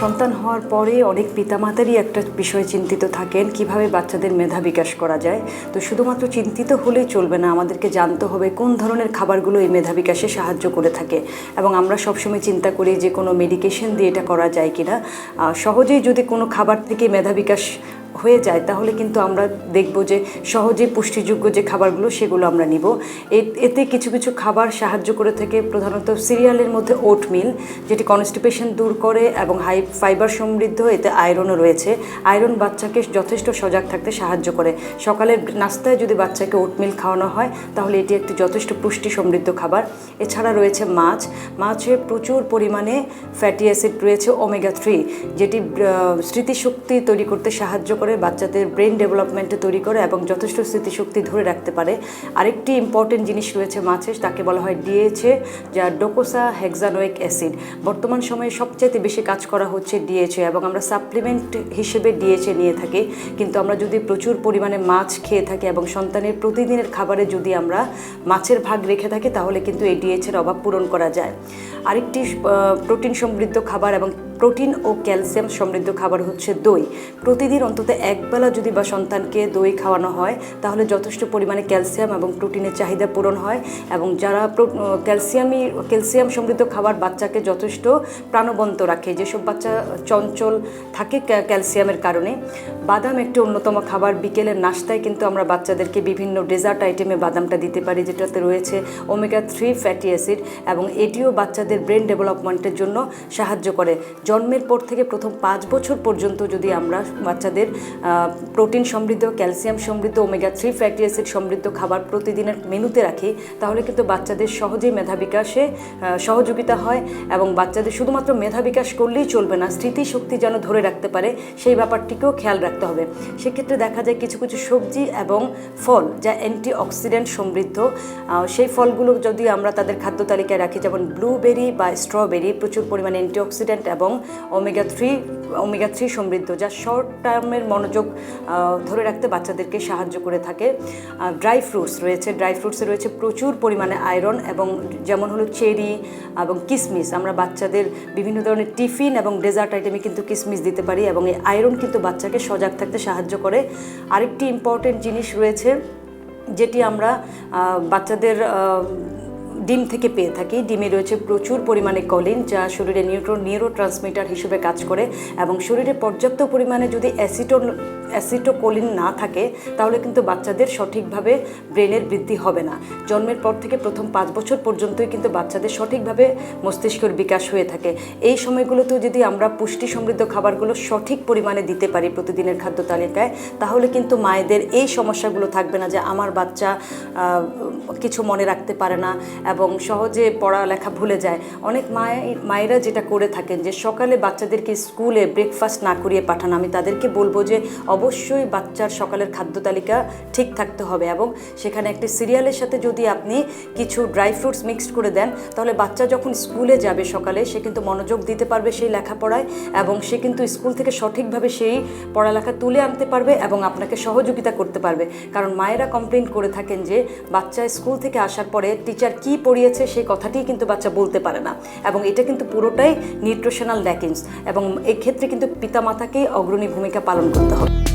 সন্তান হওয়ার পরে অনেক পিতামাতারই একটা বিষয়ে চিন্তিত থাকেন কিভাবে বাচ্চাদের মেধা বিকাশ করা যায়। তো শুধুমাত্র চিন্তিত হলেই চলবে না, আমাদেরকে জানতে হবে কোন ধরনের খাবারগুলো এই মেধা বিকাশে সাহায্য করে থাকে। এবং আমরা সবসময় চিন্তা করি যে কোনো মেডিকেশন দিয়ে এটা করা যায় কিনা। সহজেই যদি কোনো খাবার থেকে মেধা বিকাশ হয়ে যায় তাহলে কিন্তু আমরা দেখব যে সহজে পুষ্টিযোগ্য যে খাবারগুলো সেগুলো আমরা নিব। এতে কিছু কিছু খাবার সাহায্য করে থাকে, প্রধানত সিরিয়ালের মধ্যে ওটমিল, যেটি কনস্টিপেশন দূর করে এবং হাই ফাইবার সমৃদ্ধ, এতে আয়রনও রয়েছে। আয়রন বাচ্চাকে যথেষ্ট সজাগ থাকতে সাহায্য করে। সকালের নাস্তায় যদি বাচ্চাকে ওটমিল খাওয়ানো হয় তাহলে এটি একটি যথেষ্ট পুষ্টি সমৃদ্ধ খাবার। এছাড়া রয়েছে মাছে প্রচুর পরিমাণে ফ্যাটি অ্যাসিড রয়েছে, ওমেগা 3, যেটি স্মৃতিশক্তি তৈরি করতে সাহায্য করে, বাচ্চাদের ব্রেন ডেভেলপমেন্টে তৈরি করে এবং যথেষ্ট স্মৃতিশক্তি ধরে রাখতে পারে। আরেকটি ইম্পর্টেন্ট জিনিস রয়েছে মাছে, তাকে বলা হয় ডিএইচএ, যা ডোকোসা হেক্সানোয়িক অ্যাসিড। বর্তমান সময়ে সবচেয়ে বেশি কাজ করা হচ্ছে ডিএইচএ এবং আমরা সাপ্লিমেন্ট হিসেবে ডিএইচএ নিয়ে থাকি। কিন্তু আমরা যদি প্রচুর পরিমাণে মাছ খেয়ে থাকি এবং সন্তানের প্রতিদিনের খাবারে যদি আমরা মাছের ভাগ রেখে থাকি তাহলে কিন্তু এই ডিএইচএর অভাব পূরণ করা যায়। আরেকটি প্রোটিন সমৃদ্ধ খাবার এবং প্রোটিন ও ক্যালসিয়াম সমৃদ্ধ খাবার হচ্ছে দই। প্রতিদিন অন্তত একবেলা যদি বা সন্তানকে দই খাওয়ানো হয় তাহলে যথেষ্ট পরিমাণে ক্যালসিয়াম এবং প্রোটিনের চাহিদা পূরণ হয়। এবং যারা ক্যালসিয়াম সমৃদ্ধ খাবার বাচ্চাকে যথেষ্ট প্রাণবন্ত রাখে, যেসব বাচ্চা চঞ্চল থাকে ক্যালসিয়ামের কারণে। বাদাম একটি অন্যতম খাবার। বিকেলের নাস্তায় কিন্তু আমরা বাচ্চাদেরকে বিভিন্ন ডেজার্ট আইটেমে বাদামটা দিতে পারি, যেটাতে রয়েছে ওমেগা 3 ফ্যাটি অ্যাসিড এবং এটিও বাচ্চাদের ব্রেন ডেভেলপমেন্টের জন্য সাহায্য করে। জন্মের পর থেকে প্রথম 5 বছর পর্যন্ত যদি আমরা বাচ্চাদের প্রোটিন সমৃদ্ধ, ক্যালসিয়াম সমৃদ্ধ, ওমেগা 3 ফ্যাটি অ্যাসিড সমৃদ্ধ খাবার প্রতিদিনের মেনুতে রাখি তাহলে কিন্তু বাচ্চাদের সহজেই মেধা বিকাশে সহযোগিতা হয়। এবং বাচ্চাদের শুধুমাত্র মেধা বিকাশ করলেই চলবে না, স্মৃতিশক্তি যেন ধরে রাখতে পারে সেই ব্যাপারটিকেও খেয়াল রাখতে হবে। সেক্ষেত্রে দেখা যায় কিছু কিছু সবজি এবং ফল যা অ্যান্টিঅক্সিডেন্ট সমৃদ্ধ, সেই ফলগুলো যদি আমরা তাদের খাদ্য তালিকায় রাখি, যেমন ব্লুবেরি বা স্ট্রবেরি, প্রচুর পরিমাণে অ্যান্টিঅক্সিডেন্ট এবং ওমেগা 3 সমৃদ্ধ, যা শর্ট টার্মের মনোযোগ ধরে রাখতে বাচ্চাদেরকে সাহায্য করে থাকে। ড্রাই ফ্রুটসে রয়েছে প্রচুর পরিমাণে আয়রন, এবং যেমন হলো চেরি এবং কিশমিশ। আমরা বাচ্চাদের বিভিন্ন ধরনের টিফিন এবং ডেজার্ট আইটেমে কিন্তু কিশমিশ দিতে পারি এবং এই আয়রন কিন্তু বাচ্চাকে সজাগ থাকতে সাহায্য করে। আরেকটি ইম্পর্টেন্ট জিনিস রয়েছে যেটি আমরা বাচ্চাদের ডিম থেকে পেয়ে থাকি। ডিমে রয়েছে প্রচুর পরিমাণে কলিন, যা শরীরে নিউরোট্রান্সমিটার হিসেবে কাজ করে এবং শরীরে পর্যাপ্ত পরিমাণে যদি অ্যাসিটোকোলিন না থাকে তাহলে কিন্তু বাচ্চাদের সঠিকভাবে ব্রেনের বৃদ্ধি হবে না। জন্মের পর থেকে প্রথম 5 বছর পর্যন্তই কিন্তু বাচ্চাদের সঠিকভাবে মস্তিষ্কের বিকাশ হয়ে থাকে। এই সময়গুলোতেও যদি আমরা পুষ্টি সমৃদ্ধ খাবারগুলো সঠিক পরিমাণে দিতে পারি প্রতিদিনের খাদ্য তালিকায়, তাহলে কিন্তু মায়েদের এই সমস্যাগুলো থাকবে না যে আমার বাচ্চা কিছু মনে রাখতে পারে না এবং সহজে পড়ালেখা ভুলে যায়। অনেক মায়েরা যেটা করে থাকেন যে সকালে বাচ্চাদেরকে স্কুলে ব্রেকফাস্ট না করিয়ে পাঠান। আমি তাদেরকে বলবো যে অবশ্যই বাচ্চার সকালের খাদ্য তালিকা ঠিক থাকতে হবে এবং সেখানে একটি সিরিয়ালের সাথে যদি আপনি কিছু ড্রাই ফ্রুটস মিক্সড করে দেন তাহলে বাচ্চা যখন স্কুলে যাবে সকালে সে কিন্তু মনোযোগ দিতে পারবে সেই লেখাপড়ায় এবং সে কিন্তু স্কুল থেকে সঠিকভাবে সেই পড়ালেখা তুলে আনতে পারবে এবং আপনাকে সহযোগিতা করতে পারবে। কারণ মায়েরা কমপ্লেন করে থাকেন যে বাচ্চা স্কুল থেকে আসার পরে টিচার কি পড়িয়েছে সেই কথাটিই কিন্তু বাচ্চা বলতে পারে না এবং এটা কিন্তু পুরোটাই নিউট্রিশনাল ল্যাকিংস এবং এক্ষেত্রে কিন্তু পিতামাতাকেই অগ্রণী ভূমিকা পালন করতে হবে।